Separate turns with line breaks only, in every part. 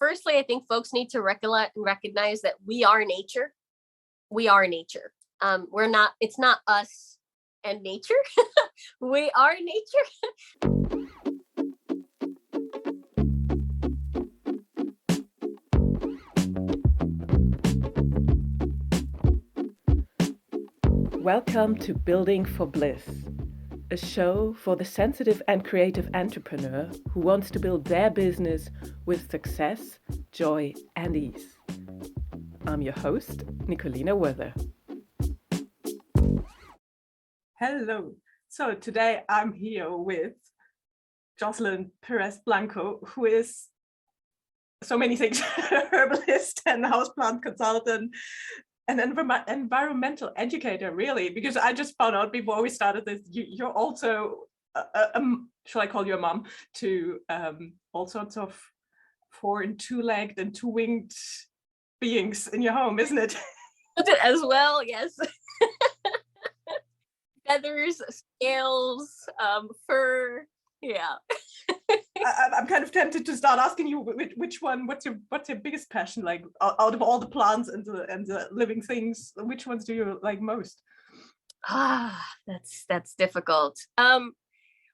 firstly, I think folks need to recognize that we are nature. We are nature. We're not, it's not us and nature. We are nature.
Welcome to Building for Bliss, a show for the sensitive and creative entrepreneur who wants to build their business with success, joy, and ease. I'm your host, Nicolina Werther.
Hello. So today I'm here with Jocelyn Perez-Blanco, who is so many things, herbalist and houseplant consultant, and environmental educator, really, because I just found out before we started this, you're also, shall I call you a mom, to all sorts of four and two-legged and two-winged beings in your home, isn't it?
As well, yes. Feathers, scales, fur, yeah.
I'm kind of tempted to start asking you which one, what's your biggest passion, like out of all the plants and the living things, which ones do you like most?
That's difficult.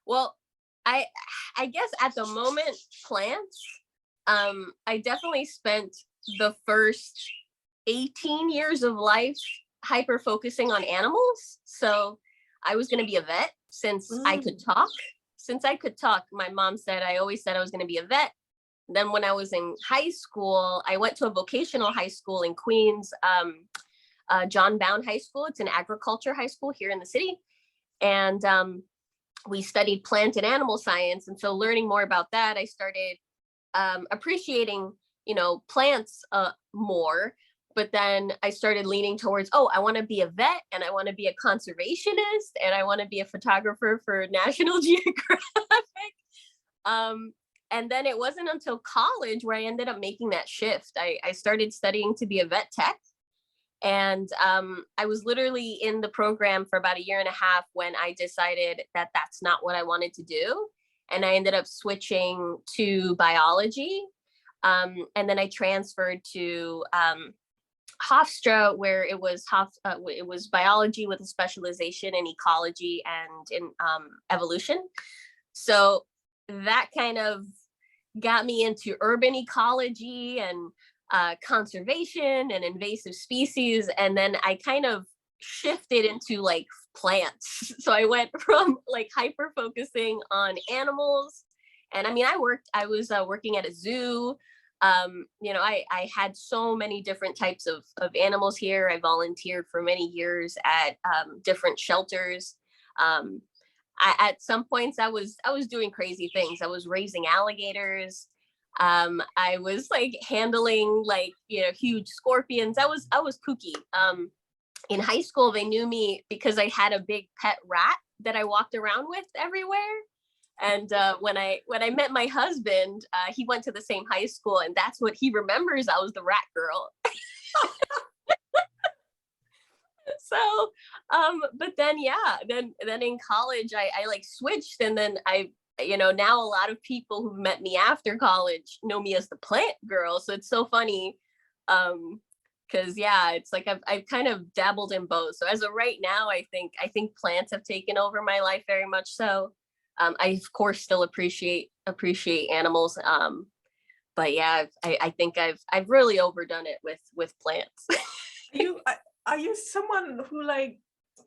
Well, I guess at the moment, plants. I definitely spent the first 18 years of life hyper focusing on animals. So I was going to be a vet since I could talk. Since I could talk, my mom said, I always said I was going to be a vet. Then when I was in high school, I went to a vocational high school in Queens, John Bound High School. It's an agriculture high school here in the city. And we studied plant and animal science. And so learning more about that, I started appreciating, plants more. But then I started leaning towards, I want to be a vet and I want to be a conservationist and I want to be a photographer for National Geographic. And then it wasn't until college where I ended up making that shift. I started studying to be a vet tech. And I was literally in the program for about a year and a half when I decided that that's not what I wanted to do. And I ended up switching to biology. And then I transferred to Hofstra, where it was biology with a specialization in ecology and in evolution. So that kind of got me into urban ecology and conservation and invasive species. And then I kind of shifted into like plants. So I went from like hyper focusing on animals. And I mean, I was working at a zoo. I had so many different types of animals here. I volunteered for many years at different shelters. At some points I was doing crazy things. I was raising alligators. I was like handling huge scorpions. I was kooky. In high school, they knew me because I had a big pet rat that I walked around with everywhere. And when I met my husband, he went to the same high school, and that's what he remembers. I was the rat girl. So, but then, then in college, I like switched, and then now a lot of people who've met me after college know me as the plant girl. So it's so funny, because it's like I've kind of dabbled in both. So as of right now, I think plants have taken over my life very much so. I of course still appreciate animals, but yeah, I think I've really overdone it with plants.
Are you someone who, like,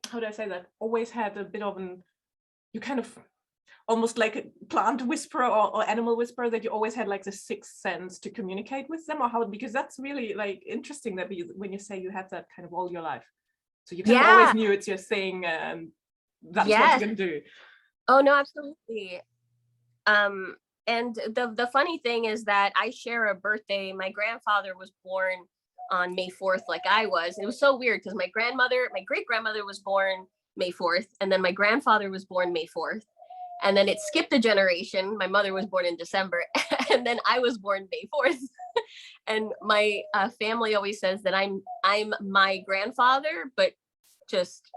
how do I say that, always had a bit of you kind of almost like a plant whisperer or animal whisperer, that you always had like the sixth sense to communicate with them, or how? Because that's really like interesting that when you say you had that kind of all your life, so you kind of always knew it's your thing, and that's what you're gonna do.
Oh, no, absolutely. And the funny thing is that I share a birthday. My grandfather was born on May 4th, like I was. It was so weird because my great grandmother was born May 4th, and then my grandfather was born May 4th. And then it skipped a generation. My mother was born in December, and then I was born May 4th. And my family always says that I'm my grandfather, but just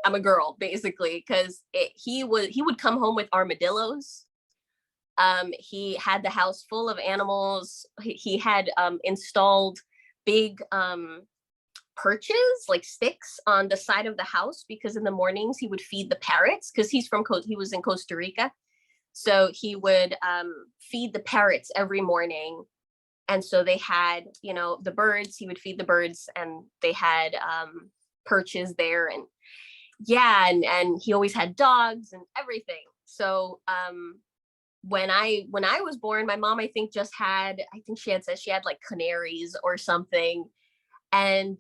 I'm a girl basically, because he would come home with armadillos. He had the house full of animals. He had installed big perches, like sticks, on the side of the house, because in the mornings he would feed the parrots, because he was in Costa Rica. So he would feed the parrots every morning. And so they had, the birds, he would feed the birds, and they had perches there. And yeah, and he always had dogs and everything. So when I was born, my mom, I think she had said she had like canaries or something. And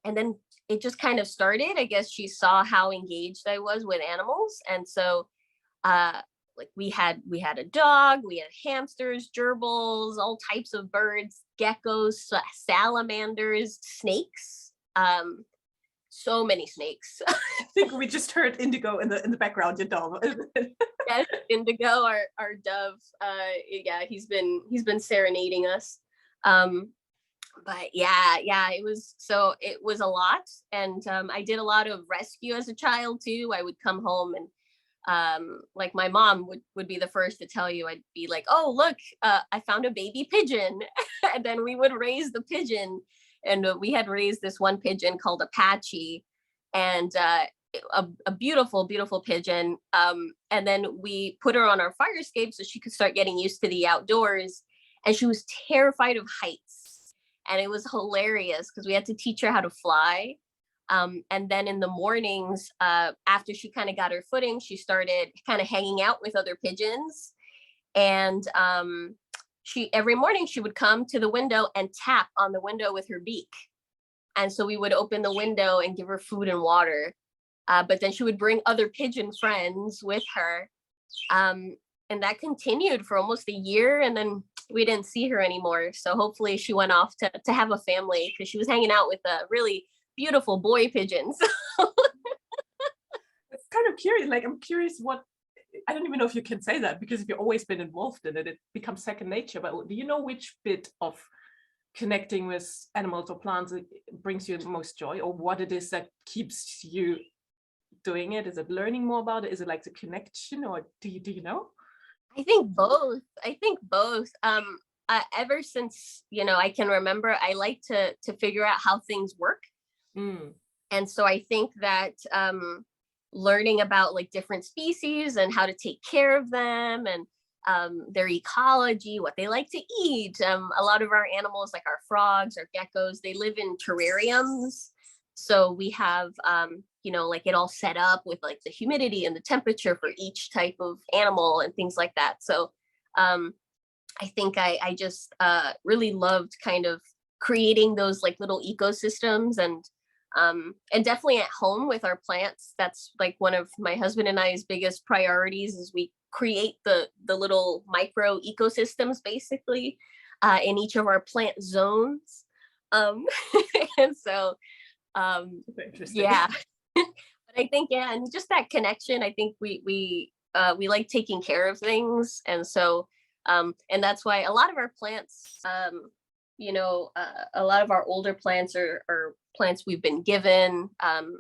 then it just kind of started. I guess she saw how engaged I was with animals. And so like we had a dog, we had hamsters, gerbils, all types of birds, geckos, salamanders, snakes, so many snakes.
I think we just heard Indigo in the background, your dog.
Yes, Indigo, our dove. Yeah, he's been serenading us. But yeah, it was a lot. And I did a lot of rescue as a child too. I would come home and like my mom would be the first to tell you. I'd be like, oh look, I found a baby pigeon. And then we would raise the pigeon. And we had raised this one pigeon called Apache, and a beautiful pigeon. And then we put her on our fire escape so she could start getting used to the outdoors. And she was terrified of heights, and it was hilarious because we had to teach her how to fly. And then in the mornings, after she kind of got her footing, she started kind of hanging out with other pigeons. And every morning she would come to the window and tap on the window with her beak. And so we would open the window and give her food and water. But then she would bring other pigeon friends with her. And that continued for almost a year. And then we didn't see her anymore. So hopefully she went off to have a family, because she was hanging out with a really beautiful boy pigeons.
It's kind of curious. Like, I'm curious I don't even know if you can say that, because if you've always been involved in it, it becomes second nature. But do you know which bit of connecting with animals or plants brings you the most joy, or what it is that keeps you doing it? Is it learning more about it? Is it like the connection, or do you know?
I think both. Ever since, I can remember, I like to figure out how things work. And so I think that learning about like different species and how to take care of them, and their ecology, what they like to eat. A lot of our animals, like our frogs, our geckos, they live in terrariums. So we have, like it all set up with like the humidity and the temperature for each type of animal and things like that. So I think I just really loved kind of creating those like little ecosystems. And definitely at home with our plants, that's like one of my husband and I's biggest priorities, is we create the little micro ecosystems basically in each of our plant zones. And so yeah. But I think, yeah, and just that connection, I think we like taking care of things. And so and that's why a lot of our plants, a lot of our older plants are plants we've been given.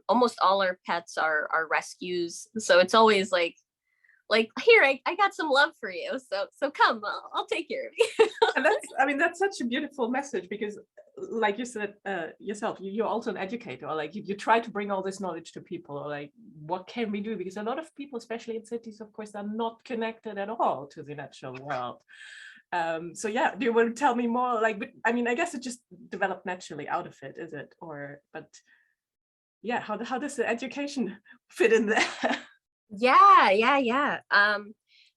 Almost all our pets are rescues. So it's always like here, I got some love for you. So come, I'll take care of you.
And that's such a beautiful message, because like you said yourself, you're also an educator, or like you try to bring all this knowledge to people, or like, what can we do? Because a lot of people, especially in cities, of course, are not connected at all to the natural world. So yeah, do you want to tell me more? Like, I mean, I guess it just developed naturally out of it, is it? But yeah, how does the education fit in there?
Yeah.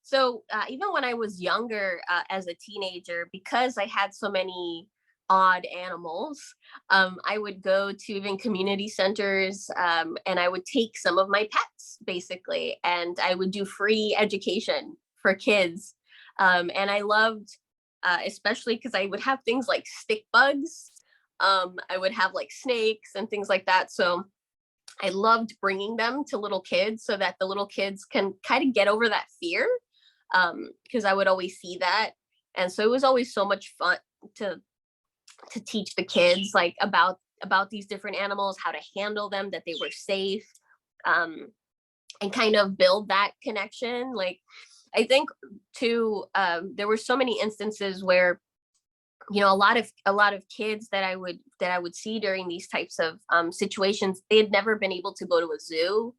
So even when I was younger, as a teenager, because I had so many odd animals, I would go to even community centers, and I would take some of my pets basically, and I would do free education for kids. And I loved, especially because I would have things like stick bugs. I would have like snakes and things like that. So I loved bringing them to little kids so that the little kids can kind of get over that fear, because I would always see that. And so it was always so much fun to teach the kids like about these different animals, how to handle them, that they were safe, and kind of build that connection. Like I think too, there were so many instances where, you know, a lot of kids that I would see during these types of situations, they had never been able to go to a zoo.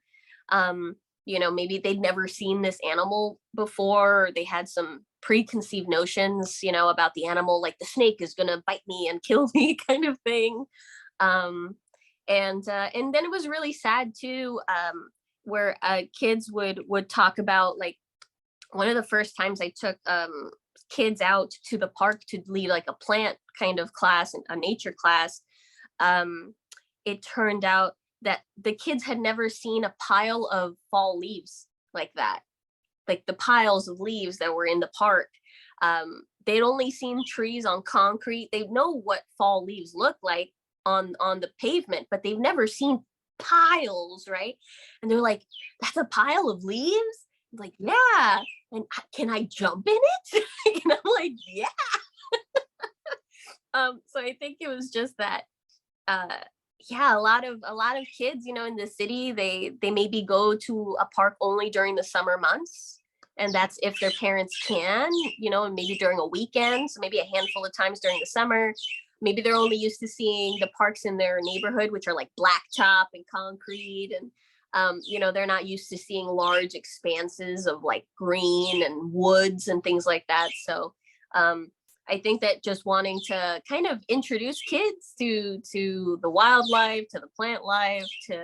You know, maybe they'd never seen this animal before. They had some preconceived notions, you know, about the animal, like the snake is gonna bite me and kill me, kind of thing. And then it was really sad too, where kids would talk about, like, one of the first times I took kids out to the park to lead like a plant kind of class, a nature class. It turned out that the kids had never seen a pile of fall leaves like that, like the piles of leaves that were in the park. They'd only seen trees on concrete. They know what fall leaves look like on the pavement, but they've never seen piles, right? And they're like, that's a pile of leaves? I'm like, yeah. And can I jump in it? And I'm like, yeah. So I think it was just that, yeah, a lot of kids, you know, in the city, they maybe go to a park only during the summer months, and that's if their parents can, you know, and maybe during a weekend, so maybe a handful of times during the summer. Maybe they're only used to seeing the parks in their neighborhood, which are like blacktop and concrete, and you know, they're not used to seeing large expanses of like green and woods and things like that. So I think that just wanting to kind of introduce kids to the wildlife, to the plant life, to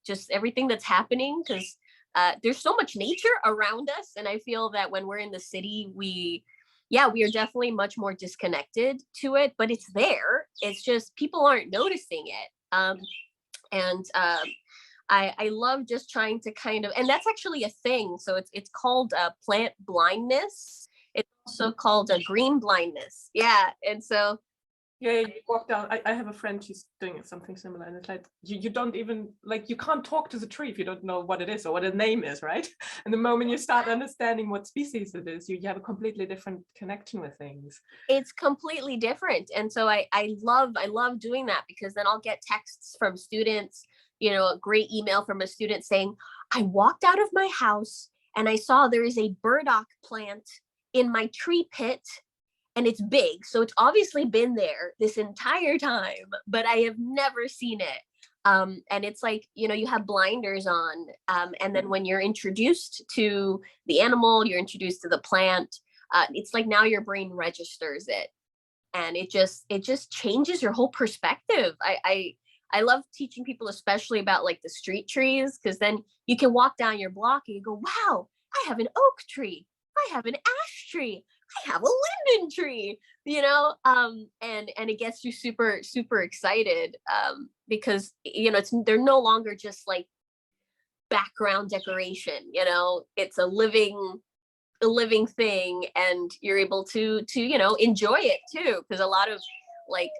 just everything that's happening, because there's so much nature around us, and I feel that when we're in the city, we are definitely much more disconnected to it, but it's there. It's just people aren't noticing it. And I love just trying to kind of, and that's actually a thing. So it's called plant blindness. It's also called green blindness. Yeah. And so
Yeah, you walk down. I have a friend, she's doing something similar, and it's like you don't even, like, you can't talk to the tree if you don't know what it is or what its name is, right? And the moment you start understanding what species it is, you have a completely different connection with things.
it's completely different. And so I love doing that, because then I'll get texts from students, you know, a great email from a student saying, I walked out of my house and I saw there is a burdock plant in my tree pit, and it's big. So it's obviously been there this entire time, but I have never seen it. And it's like, you know, you have blinders on. And then when you're introduced to the animal, you're introduced to the plant, it's like now your brain registers it. And it just changes your whole perspective. I love teaching people, especially about like the street trees, because then you can walk down your block and you go, wow, I have an oak tree. I have an ash tree. I have a linden tree, you know, and it gets you super, super excited, because, you know, they're no longer just like background decoration, you know, it's a living thing, and you're able to, you know, enjoy it too. Because a lot of like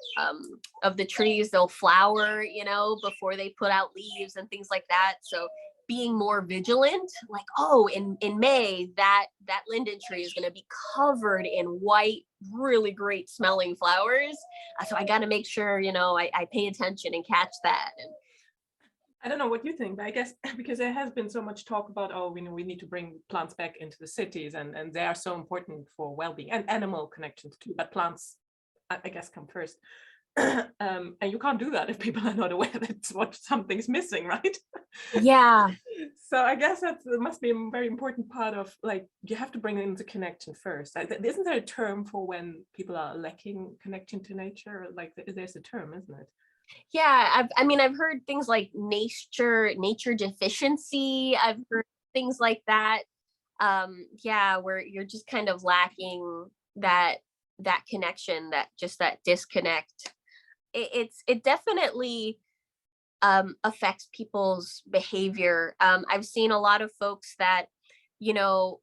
of the trees, they'll flower, you know, before they put out leaves and things like that. So being more vigilant, like, oh, in May, that linden tree is going to be covered in white, really great smelling flowers. So I got to make sure, you know, I pay attention and catch that. And
I don't know what you think, but I guess because there has been so much talk about, oh, we need to bring plants back into the cities, and they are so important for well-being and animal connections too, but plants, I guess, come first. And you can't do that if people are not aware that something's missing, right?
yeah.
So I guess that must be a very important part of, like, you have to bring in the connection first. Isn't there a term for when people are lacking connection to nature? Like, there's a term, isn't it?
Yeah, I've heard things like nature deficiency. I've heard things like that. Yeah, where you're just kind of lacking that connection, that disconnect. It definitely affects people's behavior. I've seen a lot of folks that, you know,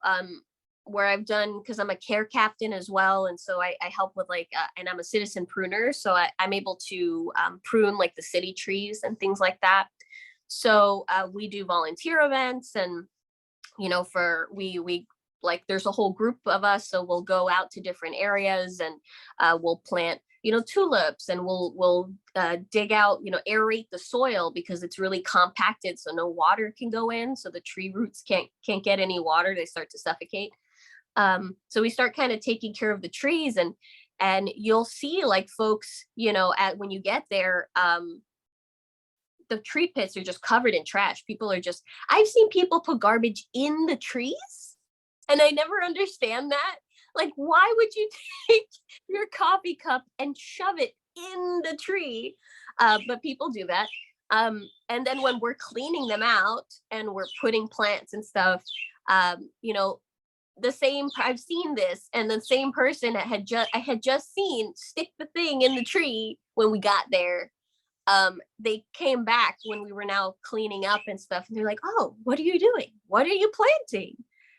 where I've done, because I'm a care captain as well, and so I help with like, and I'm a citizen pruner, so I'm able to prune like the city trees and things like that. So we do volunteer events, and you know, we like there's a whole group of us, so we'll go out to different areas and we'll plant, tulips, and we'll dig out, aerate the soil because it's really compacted, so no water can go in, so the tree roots can't get any water, they start to suffocate. So we start kind of taking care of the trees, and you'll see like folks, when you get there, the tree pits are just covered in trash. I've seen people put garbage in the trees, and I never understand that. Like, why would you take your coffee cup and shove it in the tree? But people do that. And then when we're cleaning them out and we're putting plants and stuff, I've seen this, and the same person I had just seen stick the thing in the tree when we got there. They came back when we were now cleaning up and stuff, and they're like, "Oh, what are you doing? What are you planting?"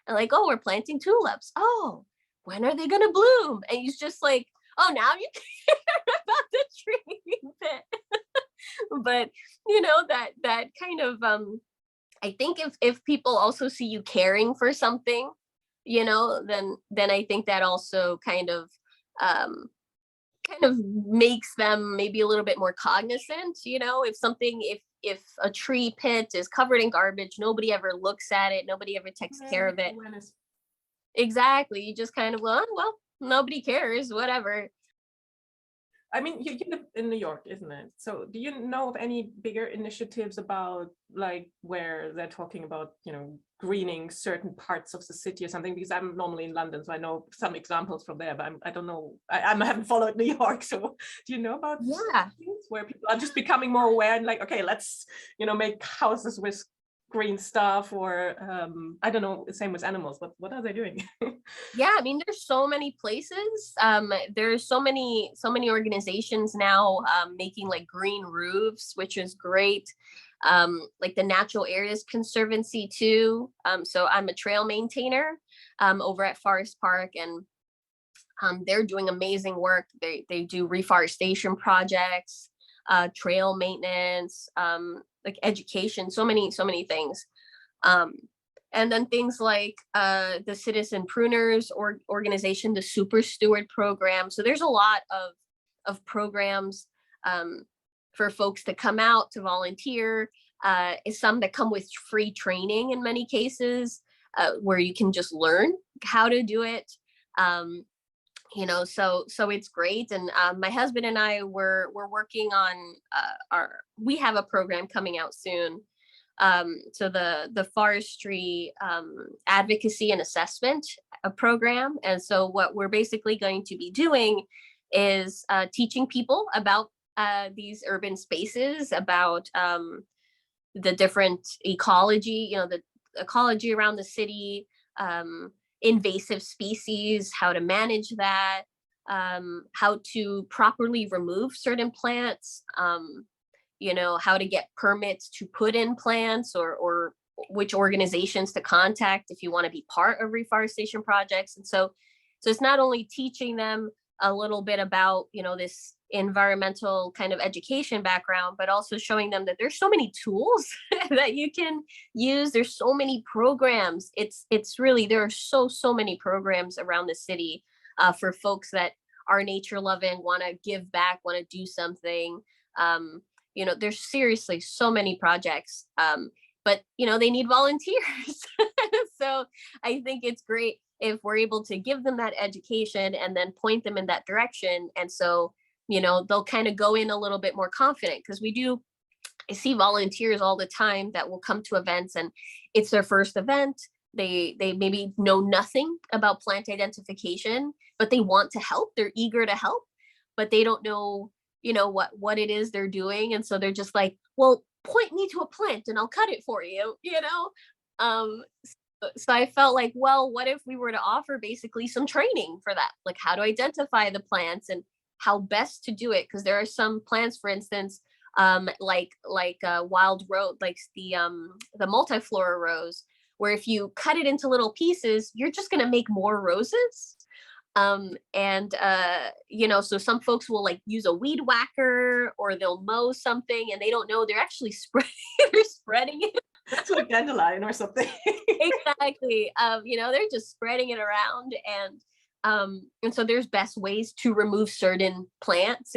And like, "Oh, we're planting tulips." "Oh, when are they gonna bloom?" And he's just like, "Oh, now you care about the tree pit." But that kind of I think if people also see you caring for something, then I think that also kind of makes them maybe a little bit more cognizant. If a tree pit is covered in garbage, nobody ever looks at it, nobody ever takes care of it. Exactly. You just kind of, well, nobody cares, whatever.
I mean, you live in New York, isn't it? So do you know of any bigger initiatives about like where they're talking about, greening certain parts of the city or something? Because I'm normally in London, so I know some examples from there, but I don't know. I haven't followed New York. So do you know about things where people are just becoming more aware and like, okay, let's, make houses with green stuff, or I don't know, same with animals, but what are they doing?
Yeah, I mean, there's so many places. There's so many organizations now making like green roofs, which is great. Like the Natural Areas Conservancy too. So I'm a trail maintainer over at Forest Park, and they're doing amazing work. They do reforestation projects, trail maintenance, like education, so many things. And then things like the Citizen Pruners organization, the Super Steward program. So there's a lot of programs for folks to come out to volunteer. Some that come with free training in many cases, where you can just learn how to do it. So it's great. And my husband and I we're working on we have a program coming out soon. So the forestry advocacy and assessment program. And so what we're basically going to be doing is teaching people about these urban spaces, about the different ecology, the ecology around the city, invasive species, how to manage that, how to properly remove certain plants, how to get permits to put in plants, or which organizations to contact if you want to be part of reforestation projects. And so it's not only teaching them a little bit about, this environmental kind of education background, but also showing them that there's so many tools that you can use. There's so many programs. It's really, there are so many programs around the city for folks that are nature loving, want to give back, want to do something. There's seriously so many projects, but they need volunteers. So I think it's great if we're able to give them that education and then point them in that direction. And so, they'll kind of go in a little bit more confident, because I see volunteers all the time that will come to events and it's their first event. They maybe know nothing about plant identification, but they want to help. They're eager to help, but they don't know, what it is they're doing. And so they're just like, well, point me to a plant and I'll cut it for you, So I felt like, well, what if we were to offer basically some training for that? Like how to identify the plants and how best to do it. Because there are some plants, for instance, like wild rose, like the multiflora rose, where if you cut it into little pieces, you're just going to make more roses. So some folks will like use a weed whacker, or they'll mow something and they don't know they're actually spreading it.
That's like dandelion or something.
Exactly. They're just spreading it around, and so there's best ways to remove certain plants.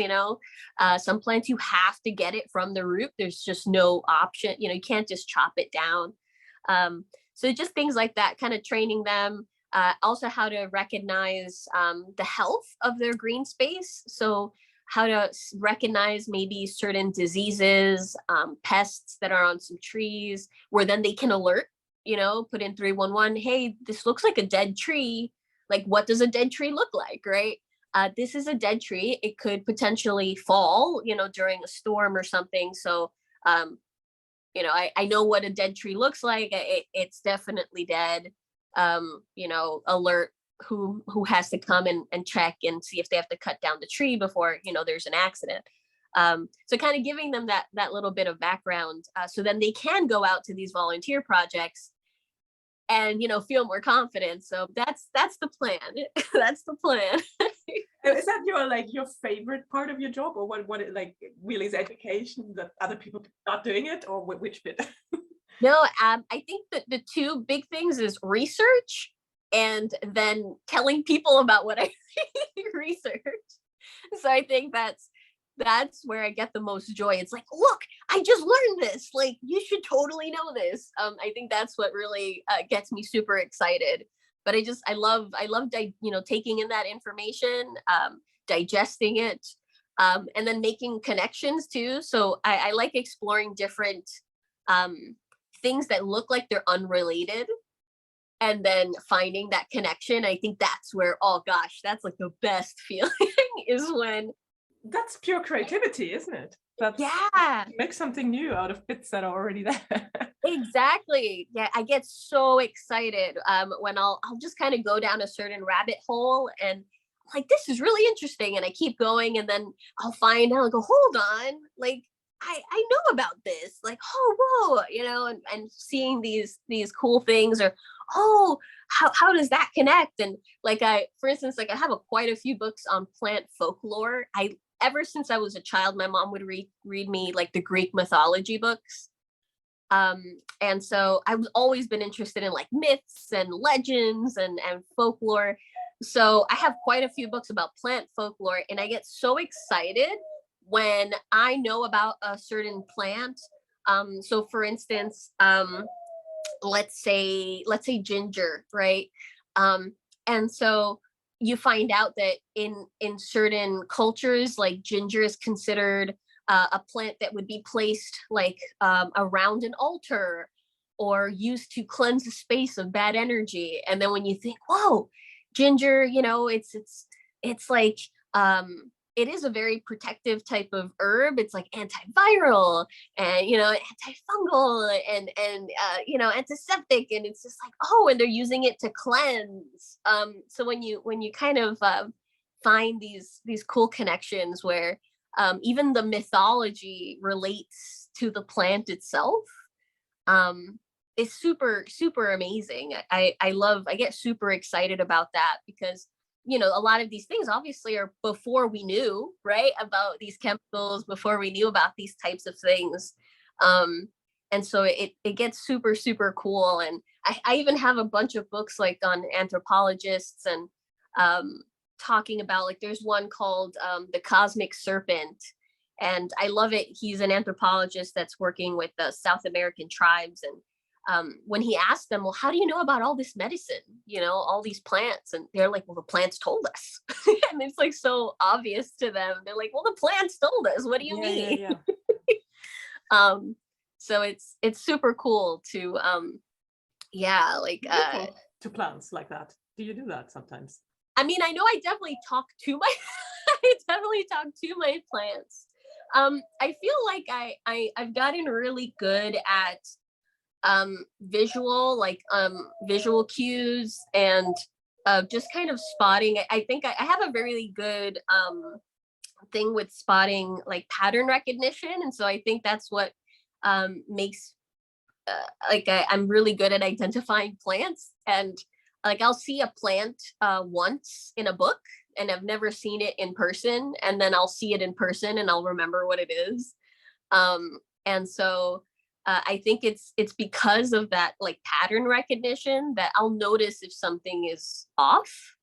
Some plants you have to get it from the root. There's just no option. You can't just chop it down. So just things like that, kind of training them. Also how to recognize the health of their green space. So how to recognize maybe certain diseases, pests that are on some trees, where then they can alert, put in 311, hey, this looks like a dead tree. Like, what does a dead tree look like, right? This is a dead tree. It could potentially fall, during a storm or something. So, I know what a dead tree looks like. It's definitely dead. Alert who has to come and check and see if they have to cut down the tree before, there's an accident. So kind of giving them that little bit of background, so then they can go out to these volunteer projects and, feel more confident. So that's the plan. That's the plan.
Is that your favorite part of your job, or what it like really is education that other people are not doing it, or which bit?
No, I think that the two big things is research and then telling people about what I research. So I think that's where I get the most joy. It's like, look, I just learned this. Like, you should totally know this. I think that's what really gets me super excited. But I love taking in that information, digesting it, and then making connections too. So I like exploring different things that look like they're unrelated, and then finding that connection. I think that's where, oh gosh, that's like the best feeling is when.
That's pure creativity, isn't it?
Yeah,
make something new out of bits that are already there.
Exactly. Yeah, I get so excited when I'll just kind of go down a certain rabbit hole and like, this is really interesting, and I keep going, and then I'll find out, I'll go, hold on, like I know about this, like, oh whoa, and seeing these cool things, or oh, how does that connect? And like, for instance, like I have quite a few books on plant folklore. Ever since I was a child, my mom would read me like the Greek mythology books. And so I've always been interested in like myths and legends and folklore. So I have quite a few books about plant folklore, and I get so excited when I know about a certain plant. So for instance, let's say ginger, right? And so you find out that in certain cultures, like ginger is considered a plant that would be placed like around an altar, or used to cleanse a space of bad energy. And then when you think, whoa, ginger, it's like it is a very protective type of herb. It's like antiviral and antifungal and antiseptic, and it's just like, oh, and they're using it to cleanse. So when you kind of find these cool connections where even the mythology relates to the plant itself, it's super, super amazing. I get super excited about that, because a lot of these things obviously are before we knew, right, about these chemicals, before we knew about these types of things. And so it gets super, super cool. And I even have a bunch of books like on anthropologists and talking about, like, there's one called The Cosmic Serpent. And I love it. He's an anthropologist that's working with the South American tribes. And when he asked them, well, how do you know about all this medicine, all these plants? And they're like, well, the plants told us. And it's like so obvious to them. They're like, well, the plants told us. What do you mean? Yeah. So it's super cool to
to plants like that. Do you do that sometimes?
I mean, I know I definitely talk to my plants. I feel like I've gotten really good at visual cues and just kind of spotting. I think I have a very good thing with spotting like pattern recognition, and so I think that's what makes I'm really good at identifying plants. And like, I'll see a plant once in a book, and I've never seen it in person, and then I'll see it in person and I'll remember what it is. And so I think it's because of that like pattern recognition that I'll notice if something is off.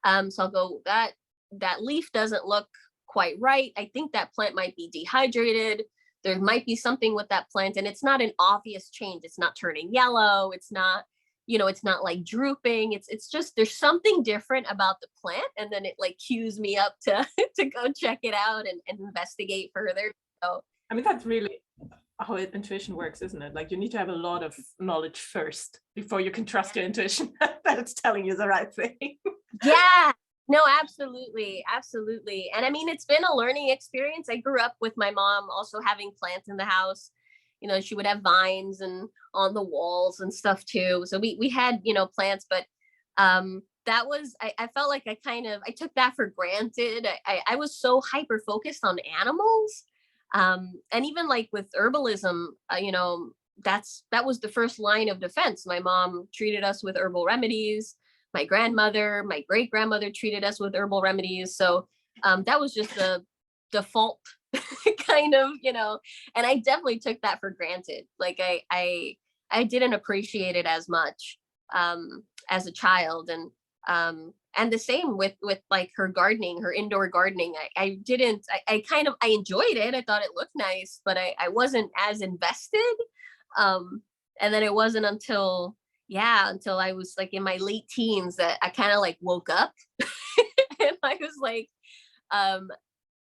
So I'll go, that leaf doesn't look quite right. I think that plant might be dehydrated. There might be something with that plant, and it's not an obvious change. It's not turning yellow. It's not, it's not like drooping. It's just there's something different about the plant, and then it like cues me up to to go check it out and investigate further. So
I mean, that's really how intuition works, isn't it? Like you need to have a lot of knowledge first before you can trust your intuition that it's telling you the right thing.
Yeah, no, absolutely. Absolutely. And I mean, it's been a learning experience. I grew up with my mom also having plants in the house. She would have vines and on the walls and stuff too. So we had, plants, but that was, I felt like I took that for granted. I was so hyper focused on animals. And even like with herbalism, that was the first line of defense. My mom treated us with herbal remedies. My grandmother, my great grandmother treated us with herbal remedies. So that was just the default kind of, and I definitely took that for granted. Like I didn't appreciate it as much as a child. And the same with like her gardening, her indoor gardening. I enjoyed it. I thought it looked nice, but I wasn't as invested. And then it wasn't until I was like in my late teens that I kind of like woke up and I was like,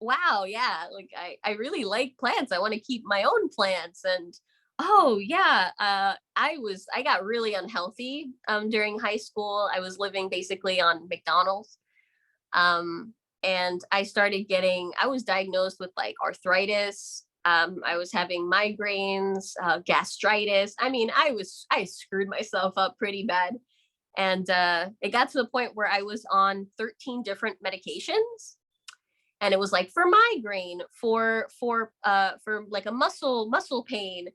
wow, yeah, like I really like plants. I want to keep my own plants. And oh yeah, I got really unhealthy during high school. I was living basically on McDonald's. And I was diagnosed with like arthritis. I was having migraines, gastritis. I mean, I screwed myself up pretty bad. And it got to the point where I was on 13 different medications. And it was like for migraine, for like a muscle pain.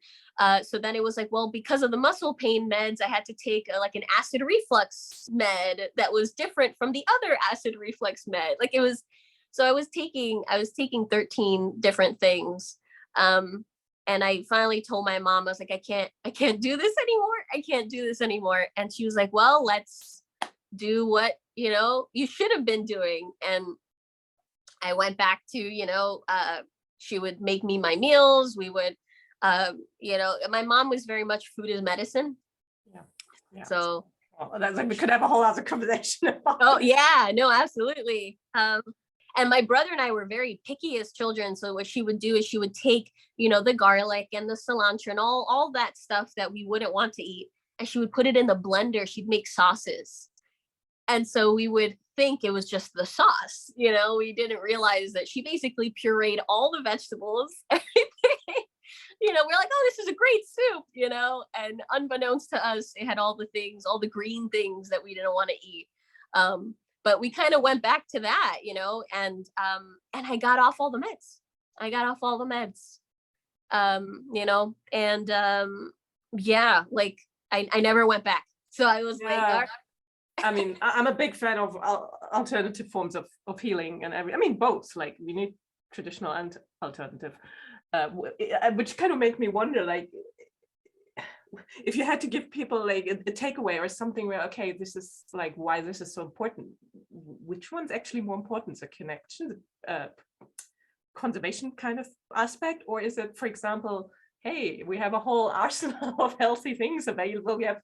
So then it was like, well, because of the muscle pain meds, I had to take like an acid reflux med that was different from the other acid reflux med. Like it was, so I was taking 13 different things. And I finally told my mom, I was like, I can't do this anymore. I can't do this anymore. And she was like, well, let's do what, you should have been doing. And I went back to, she would make me my meals. We would, my mom was very much food is medicine. Yeah. So
that's like, we could have a whole other conversation about
Oh yeah, no, absolutely. And my brother and I were very picky as children. So what she would do is she would take, the garlic and the cilantro and all that stuff that we wouldn't want to eat. And she would put it in the blender. She'd make sauces. And so we would think it was just the sauce. We didn't realize that she basically pureed all the vegetables, everything. We're like, oh, this is a great soup, and unbeknownst to us, it had all the things, all the green things that we didn't want to eat. But we kind of went back to that, and I got off all the meds. Yeah, like I never went back. So I was like, all right.
I mean, I'm a big fan of alternative forms of healing and both, like we need traditional and alternative, which kind of make me wonder, like, if you had to give people like a takeaway or something where, okay, this is like why this is so important, which one's actually more important, the connection, conservation kind of aspect, or is it, for example, hey, we have a whole arsenal of healthy things available, we have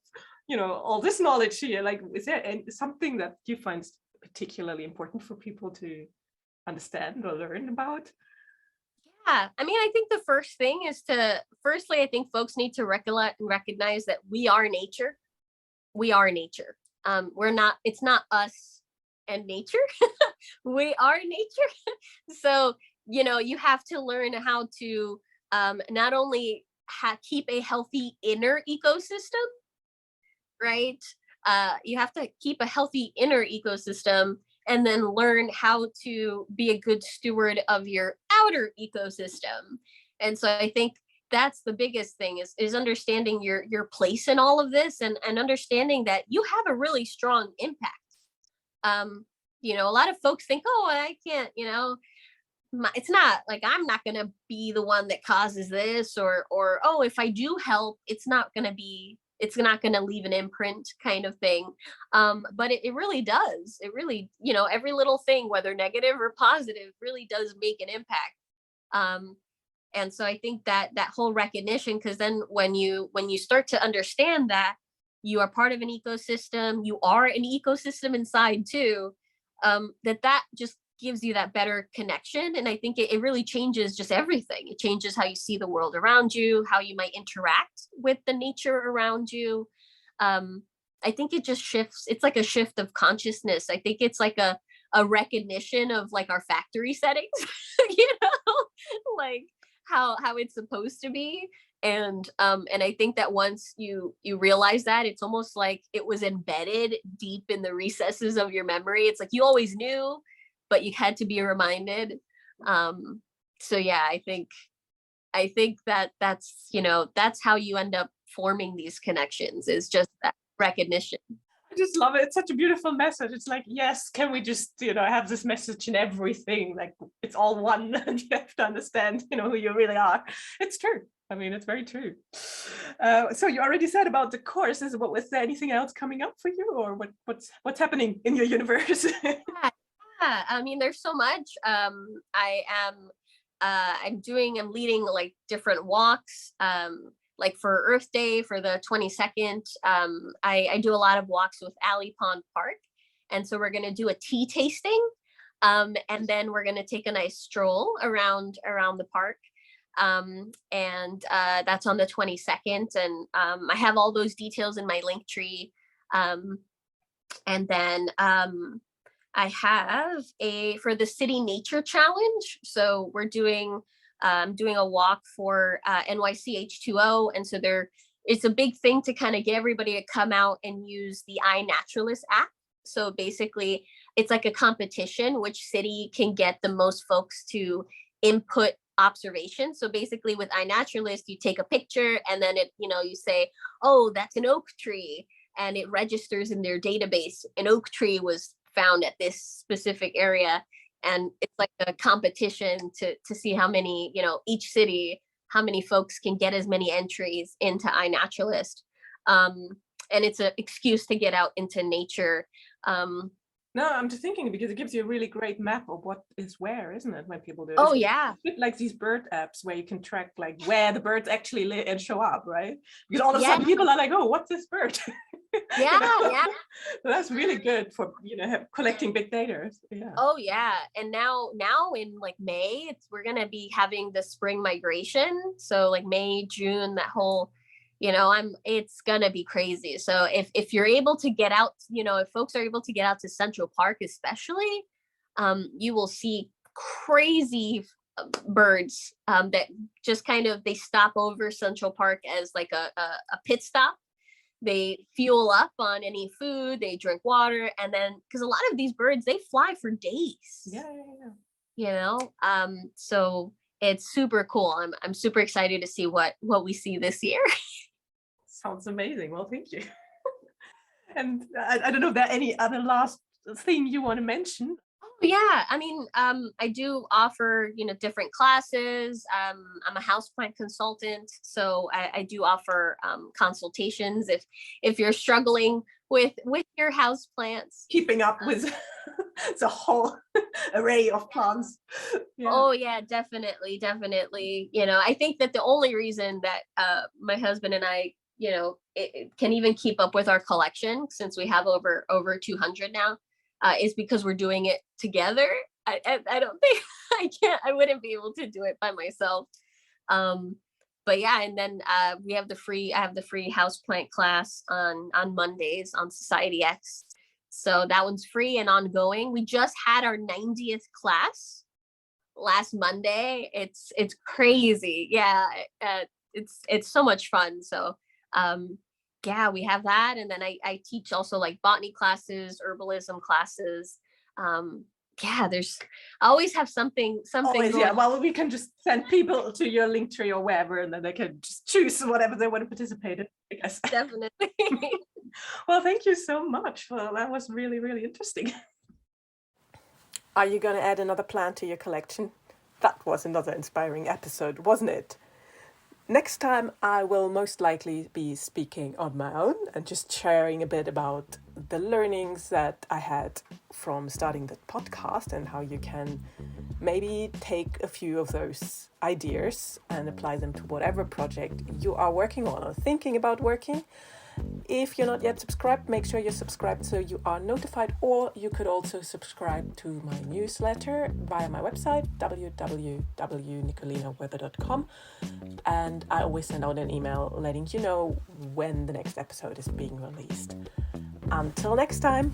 all this knowledge here, like is there something that you find particularly important for people to understand or learn about?
Yeah, I mean, I think the first thing is I think folks need to recognize that we are nature. We are nature. It's not us and nature. We are nature. So, you have to learn how to not only keep a healthy inner ecosystem, right? You have to keep a healthy inner ecosystem and then learn how to be a good steward of your outer ecosystem. And so I think that's the biggest thing is understanding your place in all of this and understanding that you have a really strong impact. A lot of folks think, oh, I can't, it's not like I'm not going to be the one that causes this, or oh, if I do help, it's not going to leave an imprint kind of thing. But it really does. It really, every little thing, whether negative or positive, really does make an impact. And so I think that whole recognition, because then when you start to understand that you are part of an ecosystem, you are an ecosystem inside too, that just gives you that better connection. And I think it really changes just everything. It changes how you see the world around you, how you might interact with the nature around you. I think it just shifts. It's like a shift of consciousness. I think it's like a recognition of like our factory settings, like how it's supposed to be. And I think that once you realize that, it's almost like it was embedded deep in the recesses of your memory. It's like you always knew, but you had to be reminded. So yeah, I think that's how you end up forming these connections, is just that recognition.
I just love it. It's such a beautiful message. It's like, yes, can we just, have this message in everything? Like, it's all one, and you have to understand, who you really are. It's true. I mean, it's very true. So you already said about the courses. What was there anything else coming up for you, or what's happening in your universe?
Yeah, I mean, there's so much. I'm leading like different walks. Like for Earth Day, for the 22nd, I do a lot of walks with Alley Pond Park. And so we're going to do a tea tasting. And then we're going to take a nice stroll around the park. And that's on the 22nd. And I have all those details in my link tree. And then I have for the City Nature Challenge. So we're doing a walk for NYC H2O. And so it's a big thing to kind of get everybody to come out and use the iNaturalist app. So basically, it's like a competition, which city can get the most folks to input observation. So basically with iNaturalist, you take a picture and then you say, oh, that's an oak tree. And it registers in their database. An oak tree was found at this specific area. And it's like a competition to see how many, each city, how many folks can get as many entries into iNaturalist. And it's an excuse to get out into nature.
No, I'm just thinking, because it gives you a really great map of what is where, isn't it, when people do it?
Oh, yeah.
It's a bit like these bird apps where you can track like where the birds actually live and show up, right? Because all of a sudden people are like, oh, what's this bird?
Yeah, yeah.
So that's really good for, collecting big data. Yeah.
Oh, yeah. And now in like May, we're going to be having the spring migration. So like May, June, that whole, it's gonna be crazy. So if you're able to get out, if folks are able to get out to Central Park, especially, you will see crazy birds that just kind of, they stop over Central Park as like a pit stop. They fuel up on any food, they drink water, and then, because a lot of these birds, they fly for days.
Yeah.
So it's super cool. I'm super excited to see what we see this year.
Sounds amazing. Well, thank you. And I don't know if there are any other last thing you want to mention.
Oh, yeah. I mean, I do offer, different classes. I'm a houseplant consultant, so I do offer consultations if you're struggling with your houseplants.
Keeping up with the whole array of plants.
Yeah. Oh, yeah, definitely. I think that the only reason that my husband and I, it can even keep up with our collection, since we have over 200 now, is because we're doing it together. I don't think I wouldn't be able to do it by myself. But yeah, and then I have the free houseplant class on Mondays on Society X. So that one's free and ongoing. We just had our 90th class last Monday. It's crazy. Yeah, it's so much fun. So yeah, we have that. And then I teach also like botany classes, herbalism classes. Yeah, I always have something
always, yeah. Well, we can just send people to your link tree or wherever, and then they can just choose whatever they want to participate in, I guess.
Definitely.
Well, thank you so much. Well, that was really, really interesting. Are you going to add another plant to your collection?
That was another inspiring episode, wasn't it? Next time, I will most likely be speaking on my own and just sharing a bit about the learnings that I had from starting the podcast and how you can maybe take a few of those ideas and apply them to whatever project you are working on or thinking about working. If you're not yet subscribed, make sure you're subscribed so you are notified, or you could also subscribe to my newsletter via my website, www.nicolinaweather.com, and I always send out an email letting you know when the next episode is being released. Until next time.